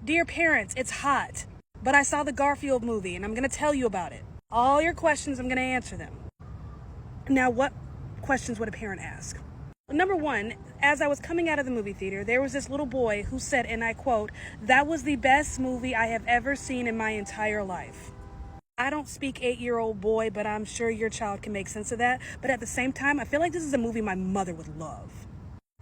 Dear parents, it's hot, but I saw the Garfield movie and I'm going to tell you about it. All your questions, I'm going to answer them. Now, what questions would a parent ask? Number one, as I was coming out of the movie theater, there was this little boy who said, and I quote, "That was the best movie I have ever seen in my entire life." I don't speak 8-year-old boy, but I'm sure your child can make sense of that. But at the same time, I feel like this is a movie my mother would love.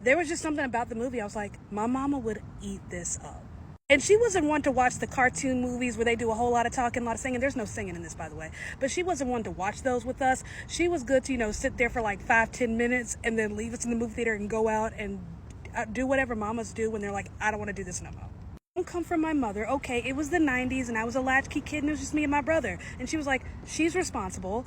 There was just something about the movie. I was like, my mama would eat this up. And she wasn't one to watch the cartoon movies where they do a whole lot of talking, a lot of singing. There's no singing in this, by the way. But she wasn't one to watch those with us. She was good to, sit there for like 5-10 minutes and then leave us in the movie theater and go out and do whatever mamas do when they're like, I don't want to do this no more. Don't come from my mother. Okay, it was the 90s and I was a latchkey kid and it was just me and my brother. And she was like, she's responsible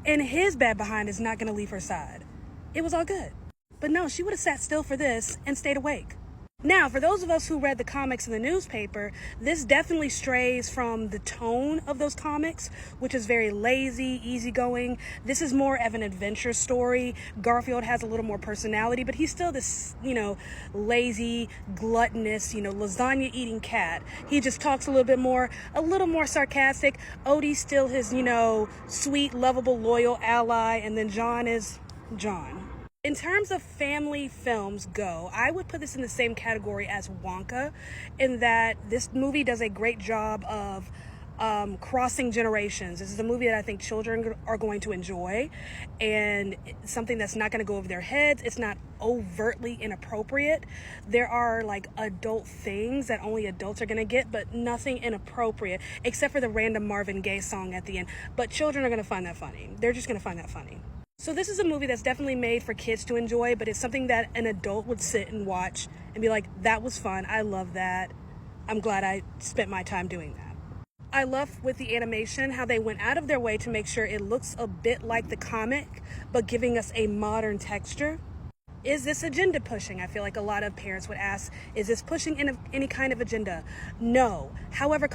and his bad behind is not going to leave her side. It was all good. But no, she would have sat still for this and stayed awake. Now, for those of us who read the comics in the newspaper, this definitely strays from the tone of those comics, which is very lazy, easygoing. This is more of an adventure story. Garfield has a little more personality, but he's still this, lazy, gluttonous, lasagna-eating cat. He just talks a little more sarcastic. Odie's still his, sweet, lovable, loyal ally, and then John is John. In terms of family films go, I would put this in the same category as Wonka, in that this movie does a great job of crossing generations. This is a movie that I think children are going to enjoy, and it's something that's not going to go over their heads. It's not overtly inappropriate. There are like adult things that only adults are going to get, but nothing inappropriate except for the random Marvin Gaye song at the end. But children are going to find that funny. They're just going to find that funny. So this is a movie that's definitely made for kids to enjoy, but it's something that an adult would sit and watch and be like, that was fun. I love that. I'm glad I spent my time doing that. I love with the animation how they went out of their way to make sure it looks a bit like the comic, but giving us a modern texture. Is this agenda pushing? I feel like a lot of parents would ask, is this pushing any kind of agenda? No. However,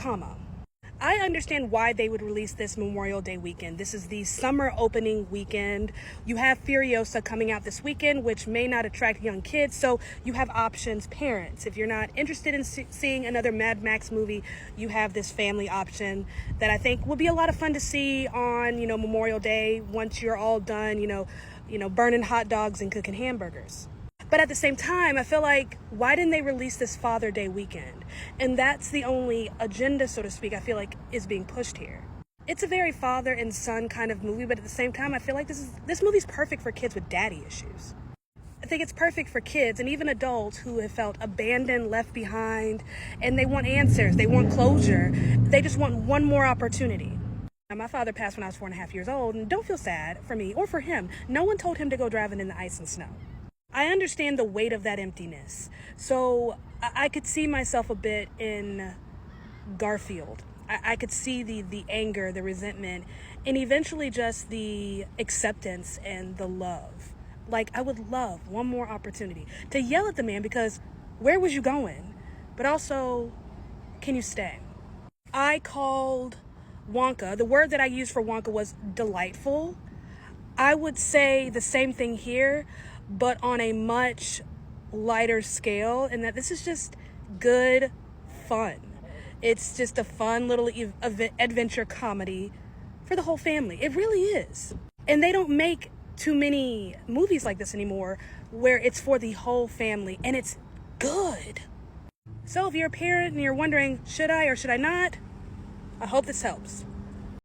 I understand why they would release this Memorial Day weekend. This is the summer opening weekend. You have Furiosa coming out this weekend, which may not attract young kids, so you have options, parents. If you're not interested in seeing another Mad Max movie, you have this family option that I think would be a lot of fun to see on, Memorial Day once you're all done, burning hot dogs and cooking hamburgers. But at the same time, I feel like, why didn't they release this Father Day weekend? And that's the only agenda, so to speak, I feel like is being pushed here. It's a very father and son kind of movie, but at the same time, I feel like this movie's perfect for kids with daddy issues. I think it's perfect for kids and even adults who have felt abandoned, left behind, and they want answers, they want closure. They just want one more opportunity. Now, my father passed when I was 4.5 years old, and don't feel sad for me or for him. No one told him to go driving in the ice and snow. I understand the weight of that emptiness. So I could see myself a bit in Garfield. I could see the anger, the resentment, and eventually just the acceptance and the love. Like, I would love one more opportunity to yell at the man because where was you going? But also, can you stay? I called Wonka, the word that I used for Wonka was delightful. I would say the same thing here, but on a much lighter scale, and that this is just good fun. It's just a fun little adventure comedy for the whole family. It really is. And they don't make too many movies like this anymore where it's for the whole family, and it's good. So if you're a parent and you're wondering, should I or should I not? I hope this helps.